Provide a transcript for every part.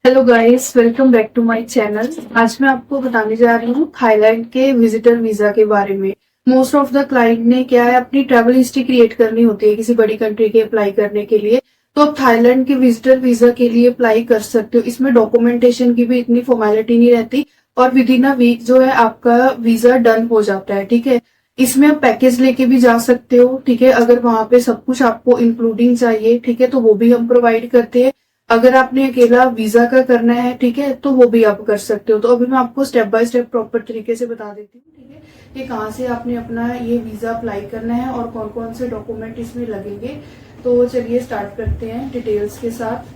Hello guys, welcome back to my channel. आज मैं आपको बताने जा रही हूँ थाईलैंड के विजिटर वीजा के बारे में। मोस्ट ऑफ द क्लाइंट ने क्या है, अपनी ट्रैवल हिस्ट्री क्रिएट करनी होती है किसी बड़ी कंट्री के अप्लाई करने के लिए। तो आप थाईलैंड के विजिटर वीजा के लिए अप्लाई कर सकते हो। इसमें डॉक्यूमेंटेशन की भी इतनी फॉर्मेलिटी नहीं रहती और विद इन अ वीक जो है आपका वीजा डन हो जाता है। ठीक है, इसमें आप पैकेज लेके भी जा सकते हो। ठीक है, अगर वहां पे सब कुछ आपको इंक्लूडिंग चाहिए, ठीक है, तो वो भी हम प्रोवाइड करते हैं। अगर आपने अकेला वीजा का करना है, ठीक है, तो वो भी आप कर सकते हो। तो अभी मैं आपको स्टेप बाय स्टेप प्रॉपर तरीके से बता देती हूँ। ठीक है, कि कहाँ से आपने अपना ये वीजा अप्लाई करना है और कौन कौन से डॉक्यूमेंट इसमें लगेंगे। तो चलिए स्टार्ट करते हैं डिटेल्स के साथ।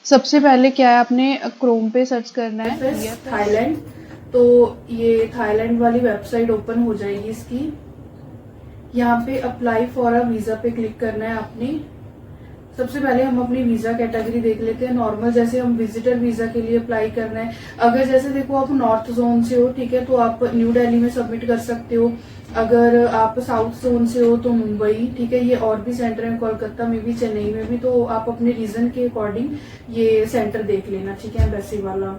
सबसे पहले क्या है, आपने क्रोम पे सर्च करना है थाईलैंड। तो ये थाईलैंड वाली वेबसाइट ओपन हो जाएगी इसकी। यहाँ पे अप्लाई फॉर अ वीजा पे क्लिक करना है आपने। सबसे पहले हम अपनी वीजा कैटेगरी देख लेते हैं। नॉर्मल, जैसे हम विजिटर वीजा के लिए अप्लाई करना है। अगर जैसे देखो आप नॉर्थ जोन से हो, ठीक है, तो आप न्यू दिल्ली में सबमिट कर सकते हो। अगर आप साउथ जोन से हो तो मुंबई, ठीक है, ये और भी सेंटर है, कोलकाता में भी, चेन्नई में भी। तो आप अपने रीजन के अकॉर्डिंग ये सेंटर देख लेना, ठीक है, एम्बेसी वाला।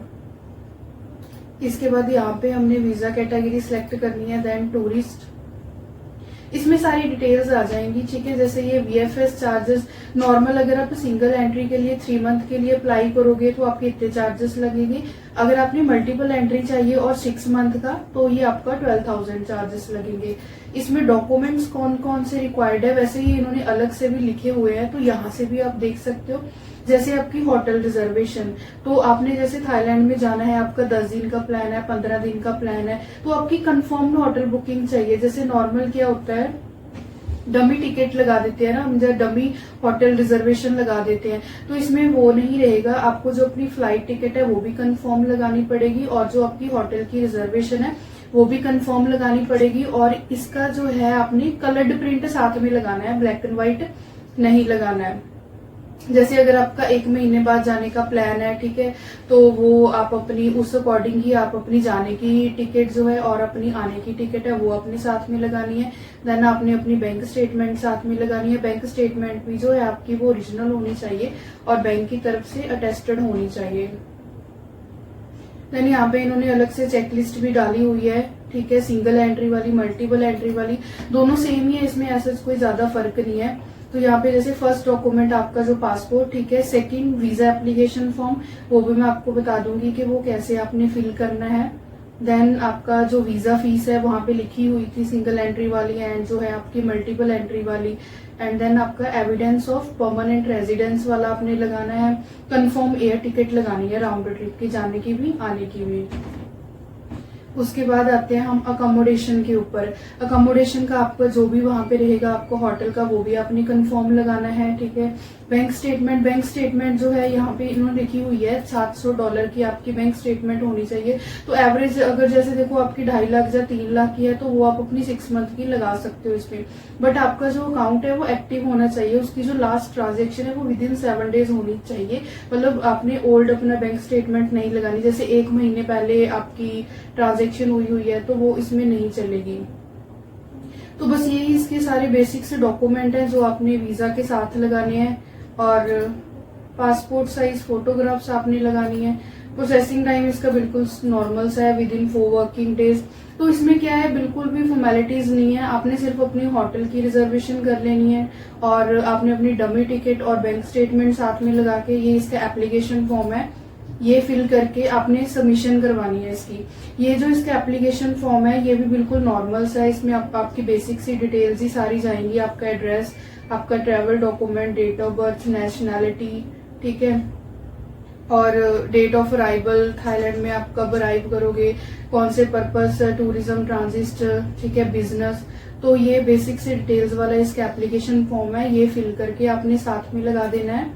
इसके बाद यहाँ पे हमने वीजा कैटेगरी सिलेक्ट करनी है, देन टूरिस्ट। इसमें सारी डिटेल्स आ जाएंगी, ठीक है। जैसे ये वीएफएस चार्जेस, नॉर्मल अगर आप सिंगल एंट्री के लिए 3 मंथ के लिए अप्लाई करोगे तो आपके इतने चार्जेस लगेंगे। अगर आपने मल्टीपल एंट्री चाहिए और 6 मंथ का, तो ये आपका 12,000 चार्जेस लगेंगे। इसमें डॉक्यूमेंट्स कौन कौन से रिक्वायर्ड है, वैसे ही इन्होंने अलग से भी लिखे हुए हैं, तो यहाँ से भी आप देख सकते हो। जैसे आपकी होटल रिजर्वेशन, तो आपने जैसे थाईलैंड में जाना है, आपका 10 दिन का प्लान है, 15 दिन का प्लान है, तो आपकी कंफर्म होटल बुकिंग चाहिए। जैसे नॉर्मल क्या होता है, डमी टिकट लगा देते हैं ना हम, जब डमी होटल रिजर्वेशन लगा देते हैं, तो इसमें वो नहीं रहेगा। आपको जो अपनी फ्लाइट टिकट है वो भी कंफर्म लगानी पड़ेगी, और जो आपकी होटल की रिजर्वेशन है वो भी कंफर्म लगानी पड़ेगी। और इसका जो है आपने कलर्ड प्रिंट साथ में लगाना है, ब्लैक एंड व्हाइट नहीं लगाना है। जैसे अगर आपका 1 महीने बाद जाने का प्लान है, ठीक है, तो वो आप अपनी उस अकॉर्डिंग ही आप अपनी जाने की टिकट जो है और अपनी आने की टिकट है वो अपने साथ में लगानी है। देन आपने अपनी बैंक स्टेटमेंट साथ में लगानी है। बैंक स्टेटमेंट भी जो है आपकी वो ओरिजिनल होनी चाहिए और बैंक की तरफ से अटेस्टेड होनी चाहिए। देन यहाँ पे इन्होंने अलग से चेकलिस्ट भी डाली हुई है, ठीक है, सिंगल एंट्री वाली, मल्टीपल एंट्री वाली, दोनों सेम ही है, इसमें ऐसा कोई ज्यादा फर्क नहीं है। तो यहाँ पे जैसे फर्स्ट डॉक्यूमेंट आपका जो पासपोर्ट, ठीक है, सेकंड वीजा एप्लीकेशन फॉर्म, वो भी मैं आपको बता दूंगी कि वो कैसे आपने फिल करना है। देन आपका जो वीजा फीस है वहां पे लिखी हुई थी, सिंगल एंट्री वाली एंड जो है आपकी मल्टीपल एंट्री वाली। एंड देन आपका एविडेंस ऑफ परमानेंट रेजिडेंस वाला आपने लगाना है। कंफर्म एयर टिकट लगानी है, राउंड ट्रिप की, जाने की भी आने की भी। उसके बाद आते हैं हम अकोमोडेशन के ऊपर। अकोमोडेशन का आपका जो भी वहां पे रहेगा, आपको होटल का, वो भी आपने कंफर्म लगाना है, ठीक है। बैंक स्टेटमेंट, बैंक स्टेटमेंट जो है यहाँ पे इन्होंने लिखी हुई है $700 की आपकी बैंक स्टेटमेंट होनी चाहिए। तो एवरेज अगर जैसे देखो आपकी 2.5 लाख या 3 लाख की है, तो वो आप अपनी 6 मंथ की लगा सकते हो इसमें। बट आपका जो अकाउंट है वो एक्टिव होना चाहिए, उसकी जो लास्ट ट्रांजेक्शन है वो विद इन 7 डेज होनी चाहिए। मतलब आपने ओल्ड अपना बैंक स्टेटमेंट नहीं लगानी, जैसे 1 महीने पहले आपकी ट्रांजेक्शन हुई है तो वो इसमें नहीं चलेगी। तो बस यही इसके सारे बेसिक से डॉक्यूमेंट हैं जो आपने वीजा के साथ लगाने हैं। और पासपोर्ट साइज फोटोग्राफ्स आपने लगानी है। प्रोसेसिंग टाइम इसका बिल्कुल नॉर्मल सा है, विद इन 4 वर्किंग डेज। तो इसमें क्या है, बिल्कुल भी फॉर्मेलिटीज नहीं है, आपने सिर्फ अपनी होटल की रिजर्वेशन कर लेनी है और आपने अपनी डमी टिकट और बैंक स्टेटमेंट साथ में लगा के, ये इसका एप्लीकेशन फॉर्म है, ये फिल करके आपने सबमिशन करवानी है इसकी। ये जो इसका एप्लीकेशन फॉर्म है ये भी बिल्कुल नॉर्मल सा है, इसमें आपकी बेसिक सी डिटेल्स ही सारी जाएंगी। आपका एड्रेस, आपका travel document, date of birth, nationality, ठीक है, और डेट ऑफ अराइवल, थाईलैंड में आप कब अराइव करोगे, कौन से पर्पस, टूरिज्म, ट्रांजिट, ठीक है, बिजनेस। तो ये बेसिक से डिटेल्स वाला इसका एप्लीकेशन फॉर्म है, ये फिल करके आपने साथ में लगा देना है।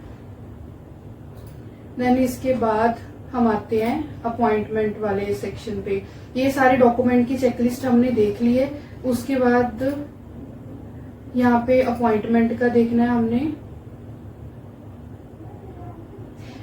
देन इसके बाद हम आते हैं अपॉइंटमेंट वाले सेक्शन पे। ये सारे डॉक्यूमेंट की चेकलिस्ट हमने देख ली है। उसके बाद यहाँ पे अपॉइंटमेंट का देखना है हमने।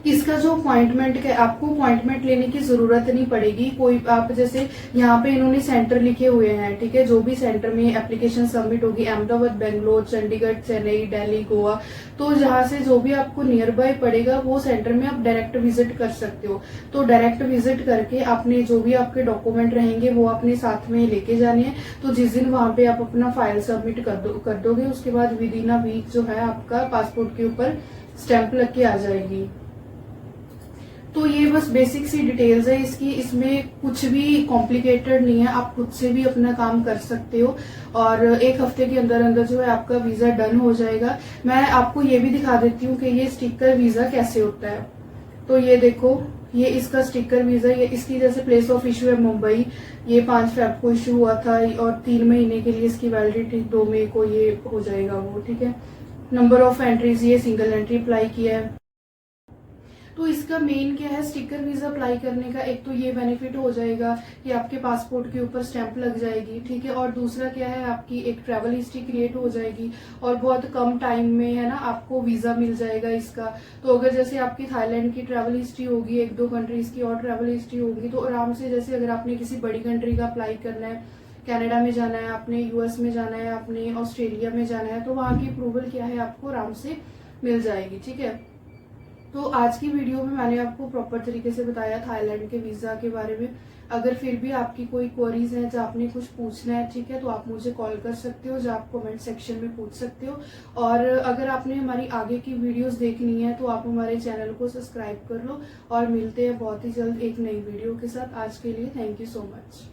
इसका जो अपॉइंटमेंट है, आपको अपॉइंटमेंट लेने की जरूरत नहीं पड़ेगी कोई। आप जैसे यहाँ पे इन्होंने सेंटर लिखे हुए हैं, ठीक है, जो भी सेंटर में एप्लीकेशन सबमिट होगी, अहमदाबाद, बेंगलोर, चंडीगढ़, चेन्नई, दिल्ली, गोवा, तो जहां से जो भी आपको नियर बाय पड़ेगा वो सेंटर में आप डायरेक्ट विजिट कर सकते हो। तो डायरेक्ट विजिट करके आपने जो भी आपके डॉक्यूमेंट रहेंगे वो अपने साथ में लेके जाने हैं। तो जिस दिन वहां पे आप अपना फाइल सबमिट कर दोगे, उसके बाद विद इन अ वीक जो है आपका पासपोर्ट के ऊपर स्टैंप लग के आ जाएगी। तो ये बस बेसिक सी डिटेल्स है इसकी, इसमें कुछ भी कॉम्प्लिकेटेड नहीं है, आप खुद से भी अपना काम कर सकते हो और 1 हफ्ते के अंदर अंदर जो है आपका वीजा डन हो जाएगा। मैं आपको ये भी दिखा देती हूँ कि ये स्टिकर वीजा कैसे होता है। तो ये देखो, ये इसका स्टिकर वीजा, ये इसकी जैसे प्लेस ऑफ इशू है मुंबई, ये 5 फेब को इशू हुआ था और 3 महीने के लिए इसकी वैलिडिटी 2 मई को ये हो जाएगा वो, ठीक है। नंबर ऑफ एंट्रीज, ये सिंगल एंट्री अप्लाई किया है। तो इसका मेन क्या है, स्टिकर वीजा अप्लाई करने का, एक तो ये बेनिफिट हो जाएगा कि आपके पासपोर्ट के ऊपर स्टैंप लग जाएगी, ठीक है। और दूसरा क्या है, आपकी एक ट्रैवल हिस्ट्री क्रिएट हो जाएगी और बहुत कम टाइम में है ना आपको वीजा मिल जाएगा इसका। तो अगर जैसे आपकी थाईलैंड की ट्रैवल हिस्ट्री होगी, 1-2 कंट्रीज की और ट्रैवल हिस्ट्री होगी, तो आराम से, जैसे अगर आपने किसी बड़ी कंट्री का अप्लाई करना है, कनाडा में जाना है आपने, यूएस में जाना है आपने, ऑस्ट्रेलिया में जाना है, तो वहां की अप्रूवल क्या है आपको आराम से मिल जाएगी, ठीक है। तो आज की वीडियो में मैंने आपको प्रॉपर तरीके से बताया थाईलैंड के वीजा के बारे में। अगर फिर भी आपकी कोई क्वेरीज है, जो आपने कुछ पूछना है, ठीक है, तो आप मुझे कॉल कर सकते हो, जो आप कमेंट सेक्शन में पूछ सकते हो। और अगर आपने हमारी आगे की वीडियोस देखनी है तो आप हमारे चैनल को सब्सक्राइब कर लो और मिलते हैं बहुत ही जल्द एक नई वीडियो के साथ। आज के लिए थैंक यू सो मच।